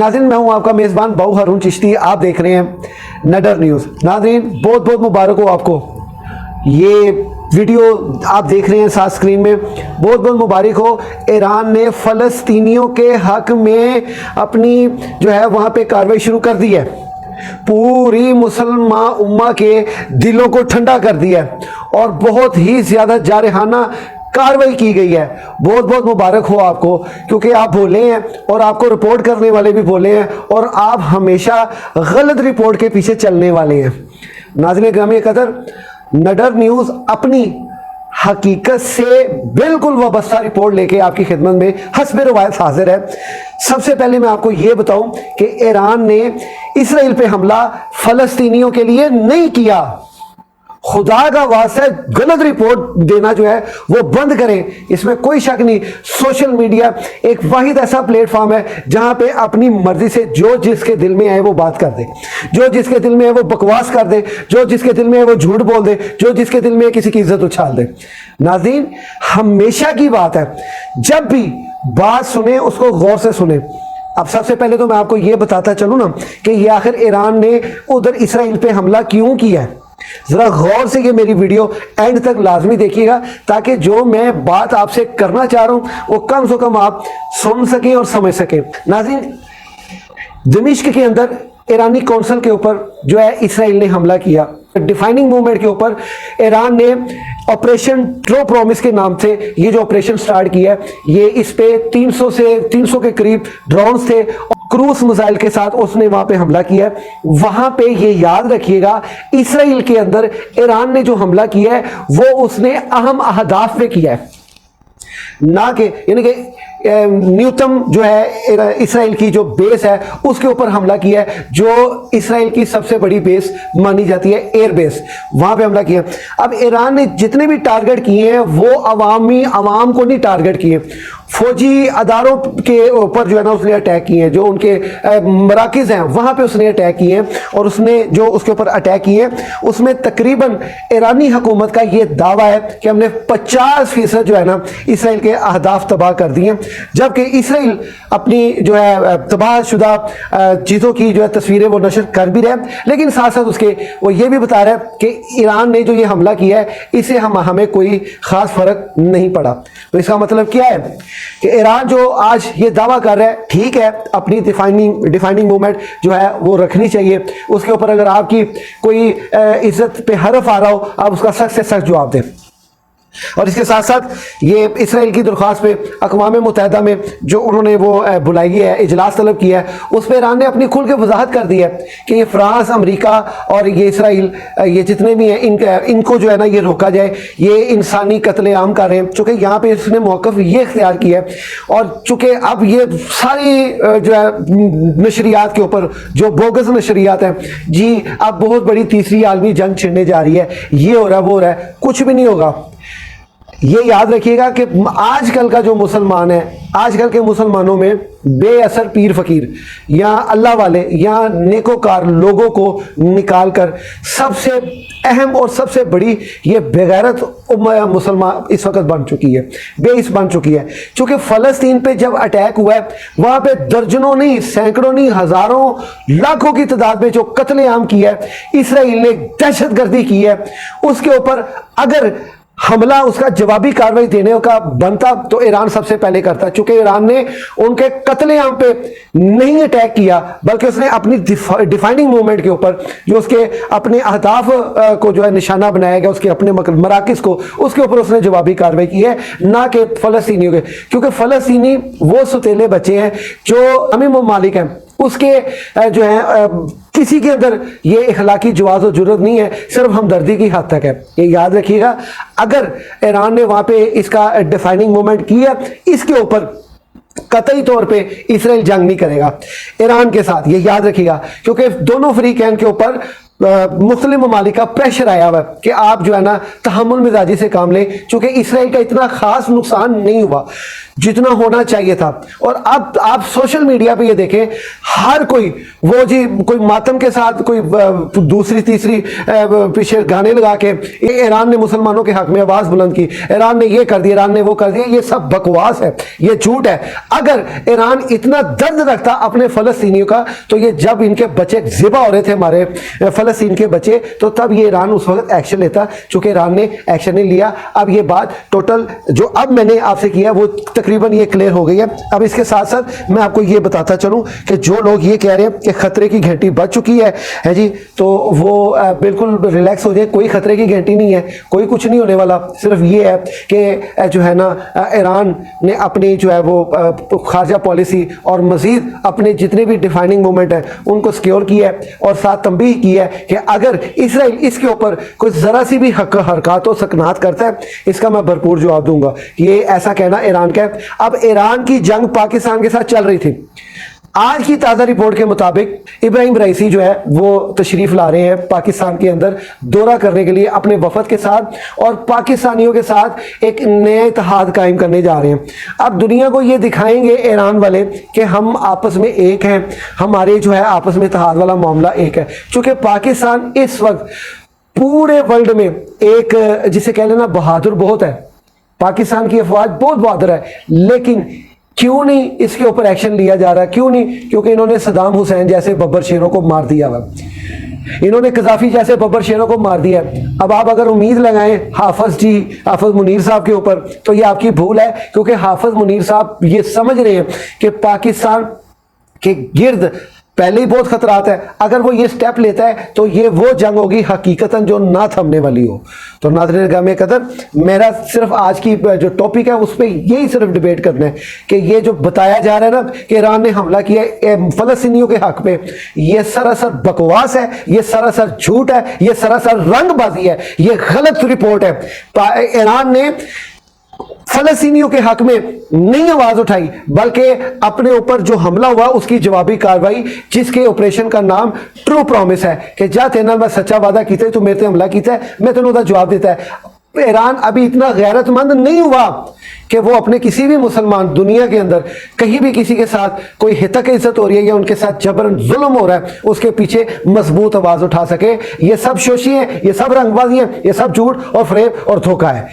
नाज़रीन, मैं हूं आपका मेज़बान बाऊ हारून चिश्ती। आप देख रहे हैं नडर न्यूज़। नाज़रीन, बहुत बहुत मुबारक हो आपको। ये वीडियो आप देख रहे हैं साथ स्क्रीन में, बहुत बहुत मुबारक हो। ईरान ने फ़लस्तीनियों के हक़ में अपनी जो है वहाँ पे कार्रवाई शुरू कर दी है। पूरी मुसलमान उम्मा के दिलों को ठंडा कर दिया है और बहुत ही ज़्यादा जारहाना कार्रवाई की गई है। बहुत बहुत मुबारक हो आपको, क्योंकि आप बोले हैं और आपको रिपोर्ट करने वाले भी बोले हैं और आप हमेशा गलत रिपोर्ट के पीछे चलने वाले हैं। नाज़रीन ग्रामी कदर, नडर न्यूज़ अपनी हकीकत से बिल्कुल वाबस्ता रिपोर्ट लेके आपकी खिदमत में हस्ब रवायत हाजिर है। सबसे पहले मैं आपको ये बताऊं कि ईरान ने इसराइल पे हमला फ़लस्तीनियों के लिए नहीं किया। खुदा का वास्ता गलत रिपोर्ट देना जो है वो बंद करें, इसमें कोई शक नहीं। सोशल मीडिया एक वाहिद ऐसा प्लेटफॉर्म है जहां पे अपनी मर्जी से जो जिसके दिल में आए वो बात कर दे, जो जिसके दिल में है वो बकवास कर दे, जो जिसके दिल में है वो झूठ बोल दे, जो जिसके दिल में है किसी की इज्जत उछाल दे। नाज़रीन, हमेशा की बात है, जब भी बात सुने उसको गौर से सुने। अब सबसे पहले तो मैं आपको ये बताता चलूं ना कि ये आखिर ईरान ने उधर इसराइल पे हमला क्यों किया है। जरा गौर से ये मेरी वीडियो एंड तक लाजमी देखिएगा, ताकि जो मैं बात आपसे करना चाह रहा हूं वो कम से कम आप सुन सकें और समझ सकें। नाज़रीन, दमिश्क के अंदर ईरानी कौंसल के ऊपर जो है इसराइल ने हमला किया। डिफाइनिंग मूवमेंट के ऊपर ईरान ने ऑपरेशन ट्रू प्रॉमिस के नाम से ये जो ऑपरेशन स्टार्ट किया है, ये इस पे 300 के करीब ड्रोन्स थे, क्रूज मिसाइल के साथ उसने वहां पे हमला किया। वहां पे ये याद रखिएगा, इसराइल के अंदर ईरान ने जो हमला किया है वो उसने अहम अहदाफ पे किया है, ना कि यानी कि न्यूनतम जो है इसराइल की जो बेस है उसके ऊपर हमला किया है, जो इसराइल की सबसे बड़ी बेस मानी जाती है एयर बेस, वहां पे हमला किया। अब ईरान ने जितने भी टारगेट किए हैं वो अवाम को नहीं टारगेट किए, फौजी अदारों के ऊपर जो है ना उसने अटैक किए हैं, जो उनके मराकिज़ हैं वहाँ पे उसने अटैक किए हैं। और उसने जो उसके ऊपर अटैक किए उसमें तकरीबन ईरानी हुकूमत का ये दावा है कि हमने 50% जो है ना इसराइल के अहदाफ तबाह कर दिए, जबकि इसराइल अपनी जो है तबाहशुदा चीज़ों की जो है तस्वीरें वो नशर कर भी रहे हैं, लेकिन साथ साथ उसके वो ये भी बता रहे हैं कि ईरान ने जो ये हमला किया है इससे हमें कोई ख़ास फ़र्क नहीं पड़ा। तो इसका मतलब क्या है कि ईरान जो आज ये दावा कर रहा है, ठीक है, अपनी डिफाइनिंग मूवमेंट जो है वो रखनी चाहिए। उसके ऊपर अगर आपकी कोई इज्जत पे हरफ आ रहा हो, आप उसका सख्त से सख्त जवाब दें। और इसके साथ साथ ये इसराइल की दरख्वास्त पे अक़वाम मुत्तहिदा में जो उन्होंने वो बुलाई है, इजलास तलब किया है, उस पर ईरान ने अपनी खुल के वजाहत कर दी है कि ये फ्रांस, अमेरिका और ये इसराइल, ये जितने भी हैं इनको जो है ना ये रोका जाए, ये इंसानी कत्लेआम कर रहे हैं। चूँकि यहाँ पे इसने मौक़िफ़ ये इख्तियार किया है और चूँकि अब ये सारी जो है नशरियात के ऊपर जो बोगस नशरियात हैं जी, अब बहुत बड़ी तीसरी आलमी जंग छिड़ने जा रही है, ये हो रहा है वो हो रहा है, कुछ भी नहीं होगा। ये याद रखिएगा कि आजकल का जो मुसलमान है, आजकल के मुसलमानों में बेअसर पीर फकीर या अल्लाह वाले या नेकोकार लोगों को निकाल कर सबसे अहम और सबसे बड़ी ये बेगैरत मुसलमान इस वक्त बन चुकी है, बेइस बन चुकी है। क्योंकि फ़लस्तीन पे जब अटैक हुआ है वहाँ पे दर्जनों नहीं, सैकड़ों नहीं, हज़ारों, लाखों की तादाद में जो कत्लेआम किया है इसराइल ने, दहशतगर्दी की है, उसके ऊपर अगर हमला उसका जवाबी कार्रवाई देने का बनता तो ईरान सबसे पहले करता। चूंकि ईरान ने उनके कत्लेआम पे नहीं अटैक किया, बल्कि उसने अपनी डिफाइनिंग मूवमेंट के ऊपर जो उसके अपने अहदाफ को जो है निशाना बनाया गया, उसके अपने मराकिज़ को, उसके ऊपर उसने जवाबी कार्रवाई की है, ना कि फ़लस्तीनियों के। क्योंकि फ़लस्तीनी वो सुतीले बच्चे हैं जो अमी ममालिक हैं, उसके जो है किसी के अंदर ये इखलाकी जवाज़ और जुर्रत नहीं है, सिर्फ हमदर्दी की हद तक है। ये याद रखिएगा, अगर ईरान ने वहाँ पे इसका डिफाइनिंग मूवमेंट किया, इसके ऊपर कतई तौर पे इसराइल जंग नहीं करेगा ईरान के साथ, ये याद रखिएगा। क्योंकि दोनों फ्रीकैन के ऊपर मुस्लिम ममालिक का प्रेशर आया हुआ है कि आप जो है ना तहम्मुल मिजाजी से काम लें, चूँकि इसराइल का इतना ख़ास नुकसान नहीं हुआ। जितना होना चाहिए था। और अब आप सोशल मीडिया पे ये देखें, हर कोई वो जी कोई मातम के साथ, कोई दूसरी तीसरी पीछे गाने लगा के ईरान ने मुसलमानों के हक में आवाज बुलंद की, ईरान ने ये कर दिया, ईरान ने वो कर दिया, ये सब बकवास है, ये झूठ है। अगर ईरान इतना दर्द रखता अपने फलस्तीनियों का, तो ये जब इनके बच्चे ज़िबा हो रहे थे हमारे फलस्तीन के बच्चे, तो तब ये ईरान उस वक्त एक्शन लेता, चूंकि ईरान ने एक्शन नहीं लिया। अब ये बात टोटल जो अब मैंने आपसे किया वो तकरीबन ये क्लियर हो गई है। अब इसके साथ साथ मैं आपको ये बताता चलूं कि जो लोग ये कह रहे हैं कि खतरे की घंटी बज चुकी है जी, तो वो बिल्कुल रिलैक्स हो जाए, कोई खतरे की घंटी नहीं है, कोई कुछ नहीं होने वाला। सिर्फ ये है कि जो है ना ईरान ने अपनी जो है वो खारजा पॉलिसी और मजीद अपने जितने भी डिफाइनिंग मोमेंट है उनको सिक्योर किया है, और साथ तंबीह की है कि अगर इसराइल इसके ऊपर कोई ज़रा सी भी हरकत हो सकनात करता है, इसका मैं भरपूर जवाब दूंगा। ये ऐसा कहना ईरान का है। अब ईरान की जंग पाकिस्तान के साथ चल रही थी। आज की ताज़ा रिपोर्ट के मुताबिक इब्राहिम रईसी जो है वो तशरीफ ला रहे हैं पाकिस्तान के अंदर दौरा करने के लिए अपने वफद के साथ, और पाकिस्तानियों के साथ एक नया इत्तेहाद कायम करने जा रहे हैं। अब दुनिया को ये दिखाएंगे ईरान वाले कि हम आपस में एक हैं, हमारे जो है आपस में इत्तेहाद वाला मामला एक है। चूँकि पाकिस्तान इस वक्त पूरे वर्ल्ड में एक जिसे कह लेना बहादुर बहुत है, पाकिस्तान की अफवाज बहुत बहादुर है, लेकिन क्यों नहीं इसके ऊपर एक्शन लिया जा रहा है? क्यों नहीं? क्योंकि इन्होंने सदाम हुसैन जैसे बब्बर शेरों को मार दिया हुआ, इन्होंने कजाफी जैसे बब्बर शेरों को मार दिया। अब आप अगर उम्मीद लगाएं हाफिज मुनीर साहब के ऊपर, तो ये आपकी भूल है, क्योंकि हाफिज मुनीर साहब ये समझ रहे हैं कि पाकिस्तान के गिर्द पहले ही बहुत खतरात है। अगर वो ये स्टेप लेता है तो ये वो जंग होगी हकीकतन जो ना थमने वाली हो। तो नाज़रीन गिरामी कदर, मेरा सिर्फ आज की जो टॉपिक है उस पर यही सिर्फ डिबेट करना है कि ये जो बताया जा रहा है ना कि ईरान ने हमला किया फलस्तीनियों के हक में, ये सरासर बकवास है, ये सरासर झूठ है, ये सरासर रंगबाजी है, ये गलत रिपोर्ट है। ईरान ने फलस्तीनियों के हक में नहीं आवाज उठाई, बल्कि अपने ऊपर जो हमला हुआ उसकी जवाबी कार्रवाई, जिसके ऑपरेशन का नाम ट्रू प्रॉमिस है कि जा तेना मैं सच्चा वादा किया तो मेरे से हमला किया है, मैं तेन उसका जवाब देता है। ईरान अभी इतना गैरतमंद नहीं हुआ कि वो अपने किसी भी मुसलमान दुनिया के अंदर कहीं भी किसी के साथ कोई हितक इज्जत हो रही है या उनके साथ जबरन जुल्म हो रहा है उसके पीछे मजबूत आवाज उठा सके। ये सब शोशी है, ये सब रंगबाजी है, ये सब झूठ और फरेब और धोखा है।